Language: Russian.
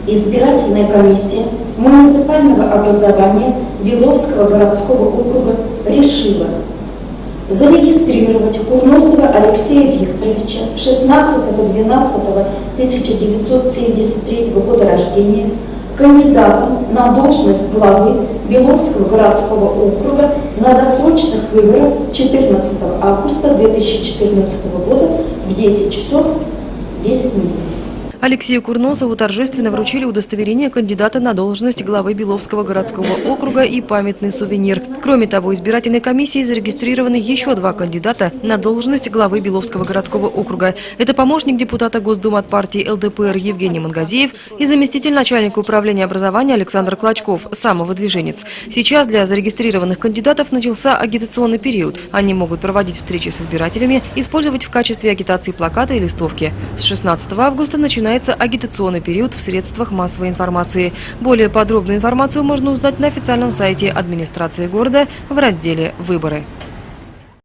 Избирательная комиссия муниципального образования Беловского городского округа решила зарегистрировать Курносова Алексея Викторовича, 16.12.1973 года рождения, кандидатом на должность главы Беловского городского округа на досрочных выборах 14 августа 2014 года в 10 часов 10 минут. Алексею Курносову торжественно вручили удостоверение кандидата на должность главы Беловского городского округа и памятный сувенир. Кроме того, избирательной комиссией зарегистрированы еще 2 кандидата на должность главы Беловского городского округа. Это помощник депутата Госдумы от партии ЛДПР Евгений Мангазеев и заместитель начальника управления образования Александр Клочков, самовыдвиженец. Сейчас для зарегистрированных кандидатов начался агитационный период. Они могут проводить встречи с избирателями, использовать в качестве агитации плакаты и листовки. С 16 августа начинается агитационный период в средствах массовой информации. Более подробную информацию можно узнать на официальном сайте администрации города в разделе «Выборы».